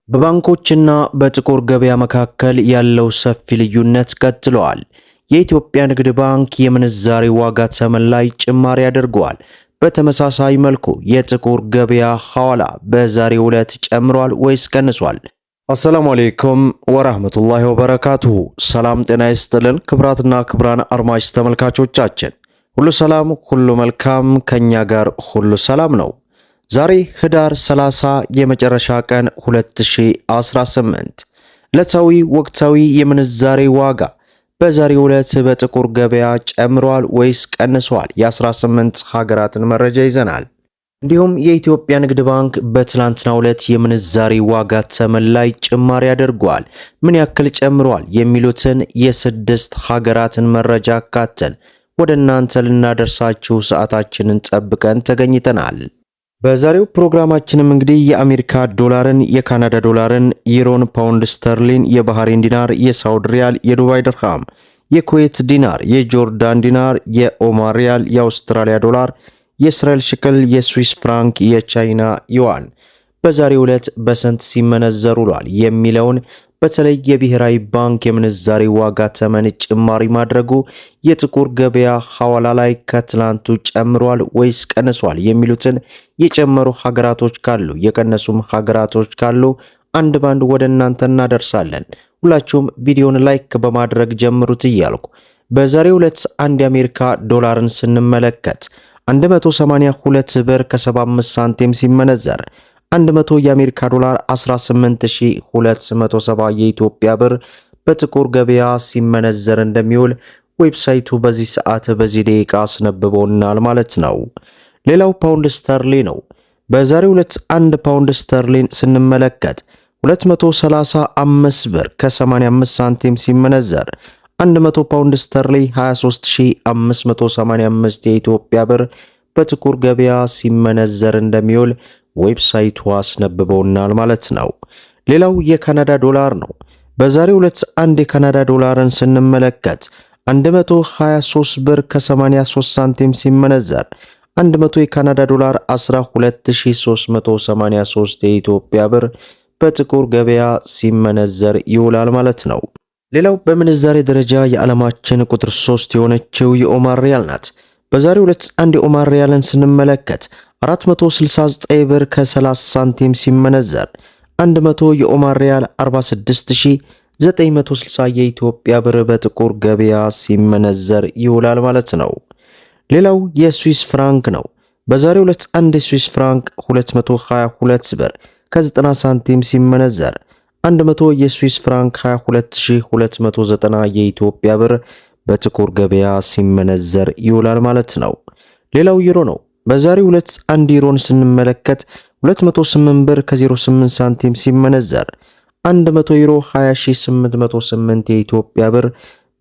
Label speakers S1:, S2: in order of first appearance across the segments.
S1: በባንኮችና በጥቁር ገበያ መካከል ያለው ሰፊ ልዩነት ቀጥሏል። የኢትዮጵያ ንግድ ባንክ የምንዛሬ ዋጋ ተመን ላይ ጭማሪ አድርጓል። በተመሳሳይ መልኩ የጥቁር ገበያ ሐዋላ በዛሬው ዕለት ጨምሯል ወይስ ቀንሷል? አሰላሙ አሌይኩም ወራህመቱላሂ ወበረካቱሁ። ሰላም ጤና ይስጥልን ክብራትና ክብራን አድማጭ ተመልካቾቻችን ሁሉ ሰላም ሁሉ መልካም፣ ከኛ ጋር ሁሉ ሰላም ነው። ዛሬ ህዳር 30 የመጨረሻ ቀን 2018 ዕለታዊ ወቅታዊ የምንዛሬ ዋጋ በዛሬው ዕለት በጥቁር ገበያ ጨምሯል ወይስ ቀንሷል? የ18 ሀገራትን መረጃ ይዘናል። እንዲሁም የኢትዮጵያ ንግድ ባንክ በትላንትናው ዕለት የምንዛሬ ዋጋ ተመን ላይ ጭማሪ አድርጓል። ምን ያክል ጨምሯል? የሚሉትን የስድስት ሀገራትን መረጃ አካተን ወደ እናንተ ልናደርሳችሁ ሰዓታችንን ጠብቀን ተገኝተናል። በዛሬው ፕሮግራማችንም እንግዲህ የአሜሪካ ዶላርን፣ የካናዳ ዶላርን፣ ዩሮን፣ ፓውንድ ስተርሊን፣ የባህሬን ዲናር፣ የሳውዲ ሪያል፣ የዱባይ ድርሃም፣ የኩዌት ዲናር፣ የጆርዳን ዲናር፣ የኦማር ሪያል፣ የአውስትራሊያ ዶላር፣ የእስራኤል ሽክል፣ የስዊስ ፍራንክ፣ የቻይና ዩዋን በዛሬው ዕለት በስንት ሲመነዘሩ ውሏል የሚለውን በተለይ የብሔራዊ ባንክ የምንዛሬ ዋጋ ተመን ጭማሪ ማድረጉ የጥቁር ገበያ ሐዋላ ላይ ከትላንቱ ጨምሯል ወይስ ቀንሷል የሚሉትን የጨመሩ ሀገራቶች ካሉ የቀነሱም ሀገራቶች ካሉ አንድ ባንድ ወደ እናንተ እናደርሳለን። ሁላችሁም ቪዲዮን ላይክ በማድረግ ጀምሩት እያልኩ በዛሬው ዕለት አንድ የአሜሪካ ዶላርን ስንመለከት 182 ብር ከ75 ሳንቲም ሲመነዘር 100 የአሜሪካ ዶላር 18270 የኢትዮጵያ ብር በጥቁር ገበያ ሲመነዘር እንደሚውል ዌብሳይቱ በዚህ ሰዓት በዚህ ደቂቃ አስነብቦናል ማለት ነው። ሌላው ፓውንድ ስተርሊ ነው። በዛሬው ዕለት 1 ፓውንድ ስተርሊን ስንመለከት 235 ብር ከ85 ሳንቲም ሲመነዘር 100 ፓውንድ ስተርሊ 23585 የኢትዮጵያ ብር በጥቁር ገበያ ሲመነዘር እንደሚውል ዌብሳይቱ አስነብቦናል ማለት ነው። ሌላው የካናዳ ዶላር ነው። በዛሬው ዕለት አንድ የካናዳ ዶላርን ስንመለከት 123 ብር ከ83 ሳንቲም ሲመነዘር 100 የካናዳ ዶላር 12383 የኢትዮጵያ ብር በጥቁር ገበያ ሲመነዘር ይውላል ማለት ነው። ሌላው በምንዛሬ ደረጃ የዓለማችን ቁጥር 3 የሆነችው የኦማር ሪያል ናት። በዛሬው ዕለት አንድ የኦማር ሪያልን ስንመለከት 469 ብር ከ30 ሳንቲም ሲመነዘር 100 የኦማር ሪያል 46960 የኢትዮጵያ ብር በጥቁር ገበያ ሲመነዘር ይውላል ማለት ነው። ሌላው የስዊስ ፍራንክ ነው። በዛሬው ዕለት አንድ የስዊስ ፍራንክ 222 ብር ከ90 ሳንቲም ሲመነዘር 100 የስዊስ ፍራንክ 22290 የኢትዮጵያ ብር በጥቁር ገበያ ሲመነዘር ይውላል ማለት ነው። ሌላው ዩሮ ነው። በዛሬው ዕለት አንድ ዩሮን ስንመለከት 208 ብር ከ08 ሳንቲም ሲመነዘር 100 ዩሮ 20808 የኢትዮጵያ ብር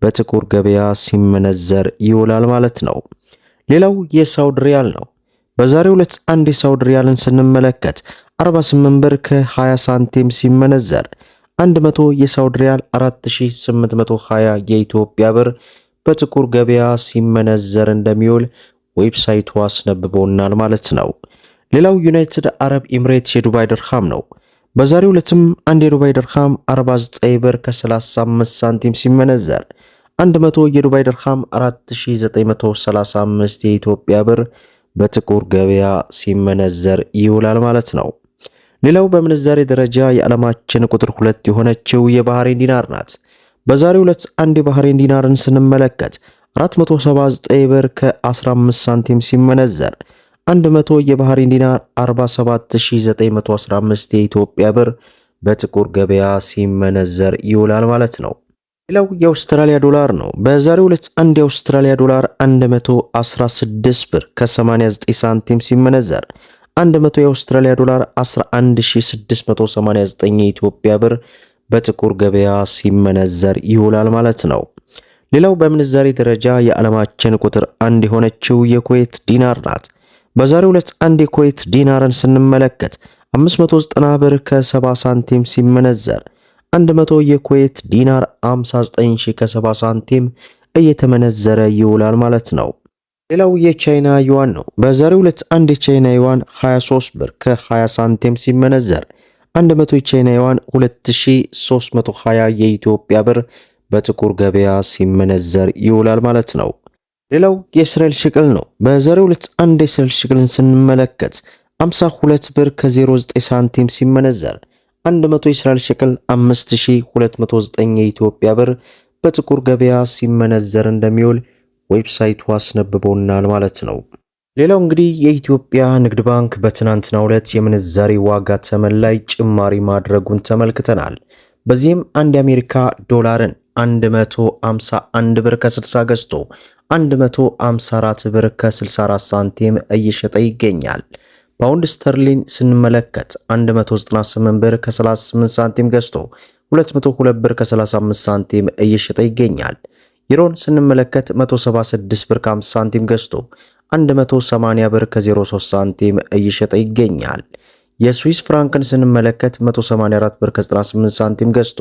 S1: በጥቁር ገበያ ሲመነዘር ይውላል ማለት ነው። ሌላው የሳውዲ ሪያል ነው። በዛሬው ዕለት አንድ የሳውዲ ሪያልን ስንመለከት 48 ብር ከ20 ሳንቲም ሲመነዘር 100 የሳውዲ ሪያል 4820 የኢትዮጵያ ብር በጥቁር ገበያ ሲመነዘር እንደሚውል ዌብሳይቱ አስነብቦናል ማለት ነው። ሌላው ዩናይትድ አረብ ኤምሬትስ የዱባይ ድርሃም ነው። በዛሬው ዕለትም አንድ የዱባይ ድርሃም 49 ብር ከ35 ሳንቲም ሲመነዘር 100 የዱባይ ድርሃም 4935 የኢትዮጵያ ብር በጥቁር ገበያ ሲመነዘር ይውላል ማለት ነው። ሌላው በምንዛሬ ደረጃ የዓለማችን ቁጥር 2 የሆነችው የባህሬን ዲናር ናት። በዛሬው ዕለት አንድ የባህሬን ዲናርን ስንመለከት 479 ብር ከ15 ሳንቲም ሲመነዘር 100 የባህሬን ዲናር 47915 የኢትዮጵያ ብር በጥቁር ገበያ ሲመነዘር ይውላል ማለት ነው። ሌላው የአውስትራሊያ ዶላር ነው። በዛሬው ዕለት አንድ የአውስትራሊያ ዶላር 116 ብር ከ89 ሳንቲም ሲመነዘር 100 የአውስትራሊያ ዶላር 11689 የኢትዮጵያ ብር በጥቁር ገበያ ሲመነዘር ይውላል ማለት ነው። ሌላው በምንዛሬ ደረጃ የዓለማችን ቁጥር 1 የሆነችው የኩዌት ዲናር ናት። በዛሬው ዕለት አንድ የኩዌት ዲናርን ስንመለከት 590 ብር ከ70 ሳንቲም ሲመነዘር 100 የኩዌት ዲናር 59000 ከ70 ሳንቲም እየተመነዘረ ይውላል ማለት ነው። ሌላው የቻይና ዩዋን ነው። በዛሬው ዕለት አንድ የቻይና ዩዋን 23 ብር ከ20 ሳንቲም ሲመነዘር 100 የቻይና ዩዋን 2320 የኢትዮጵያ ብር በጥቁር ገበያ ሲመነዘር ይውላል ማለት ነው። ሌላው የእስራኤል ሽቅል ነው። በዛሬው ዕለት አንድ የእስራኤል ሽቅልን ስንመለከት 52 ብር ከ09 ሳንቲም ሲመነዘር 100 የእስራኤል ሽቅል 5209 የኢትዮጵያ ብር በጥቁር ገበያ ሲመነዘር እንደሚውል ዌብሳይቱ አስነብቦናል ማለት ነው። ሌላው እንግዲህ የኢትዮጵያ ንግድ ባንክ በትናንትናው ዕለት የምንዛሬ ዋጋ ተመን ላይ ጭማሪ ማድረጉን ተመልክተናል። በዚህም አንድ የአሜሪካ ዶላርን 151 ብር ከ60 ገዝቶ 154 ብር ከ64 ሳንቲም እየሸጠ ይገኛል። ፓውንድ ስተርሊን ስንመለከት 198 ብር ከ38 ሳንቲም ገዝቶ 202 ብር ከ35 ሳንቲም እየሸጠ ይገኛል። ዩሮን ስንመለከት 176 ብር ከ50 ሳንቲም ገዝቶ 180 ብር ከ03 ሳንቲም እየሸጠ ይገኛል። የስዊስ ፍራንክን ስንመለከት 184 ብር ከ98 ሳንቲም ገዝቶ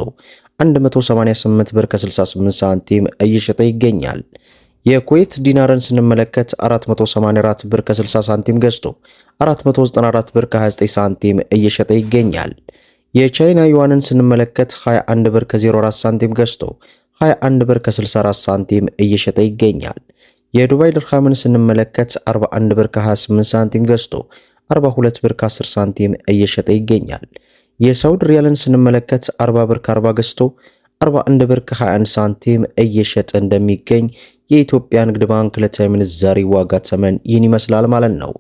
S1: 188 ብር ከ68 ሳንቲም እየሸጠ ይገኛል። የኩዌት ዲናርን ስንመለከት 484 ብር ከ60 ሳንቲም ገዝቶ 494 ብር ከ29 ሳንቲም እየሸጠ ይገኛል። የቻይና ዩዋንን ስንመለከት 21 ብር ከ04 ሳንቲም ገዝቶ 21 ብር ከ64 ሳንቲም እየሸጠ ይገኛል። የዱባይ ድርሃምን ስንመለከት 41 ብር ከ28 ሳንቲም ገዝቶ 42 ብር ከ10 ሳንቲም እየሸጠ ይገኛል። የሳውዲ ሪያልን ስንመለከት 40 ብር ከ40 ገዝቶ 41 ብር ከ21 ሳንቲም እየሸጠ እንደሚገኝ የኢትዮጵያ ንግድ ባንክ ዕለታዊ ምንዛሬ ዋጋ ተመን ይህን ይመስላል ማለት ነው።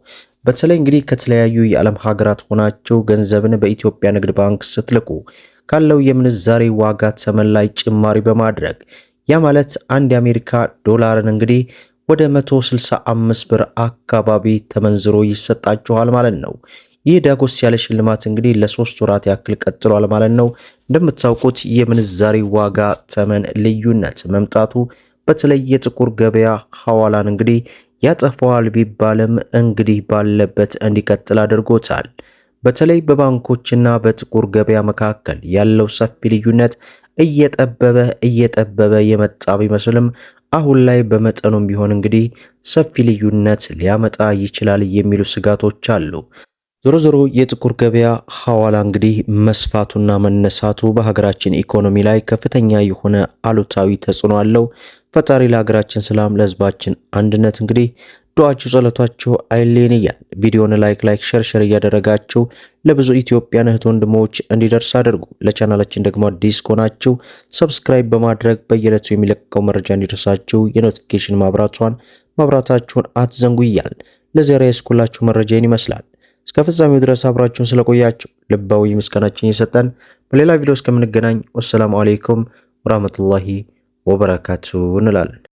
S1: በተለይ እንግዲህ ከተለያዩ የዓለም ሀገራት ሆናችሁ ገንዘብን በኢትዮጵያ ንግድ ባንክ ስትልኩ ካለው የምንዛሬ ዋጋ ተመን ላይ ጭማሪ በማድረግ ያ ማለት አንድ የአሜሪካ ዶላርን እንግዲህ ወደ 165 ብር አካባቢ ተመንዝሮ ይሰጣችኋል ማለት ነው። ይህ ዳጎስ ያለ ሽልማት እንግዲህ ለ3 ወራት ያክል ቀጥሏል ማለት ነው። እንደምታውቁት የምንዛሬ ዋጋ ተመን ልዩነት መምጣቱ በተለይ የጥቁር ገበያ ሐዋላን እንግዲህ ያጠፋዋል ቢባልም እንግዲህ ባለበት እንዲቀጥል አድርጎታል። በተለይ በባንኮችና በጥቁር ገበያ መካከል ያለው ሰፊ ልዩነት እየጠበበ የመጣ ቢመስልም አሁን ላይ በመጠኑም ቢሆን እንግዲህ ሰፊ ልዩነት ሊያመጣ ይችላል የሚሉ ስጋቶች አሉ። ዞሮ ዞሮ የጥቁር ገበያ ሐዋላ እንግዲህ መስፋቱና መነሳቱ በሀገራችን ኢኮኖሚ ላይ ከፍተኛ የሆነ አሉታዊ ተጽዕኖ አለው። ፈጣሪ ለሀገራችን ሰላም፣ ለሕዝባችን አንድነት እንግዲህ ዱዓችሁ ጸሎታችሁ አይለየን እያል ቪዲዮውን ላይክ ሸር እያደረጋችሁ ለብዙ ኢትዮጵያን እህት ወንድሞች እንዲደርስ አድርጉ። ለቻናላችን ደግሞ አዲስ ከሆናችሁ ሰብስክራይብ በማድረግ በየዕለቱ የሚለቀቀው መረጃ እንዲደርሳችሁ የኖቲፊኬሽን ማብራታችሁን አትዘንጉ እያል ለዛሬ ያስኩላችሁ መረጃን ይመስላል። እስከ ፍጻሜው ድረስ አብራችሁን ስለቆያችሁ ልባዊ ምስጋናችን እየሰጠን በሌላ ቪዲዮ እስከምንገናኝ ወሰላሙ አለይኩም ወራህመቱላሂ ወበረካቱ እንላለን።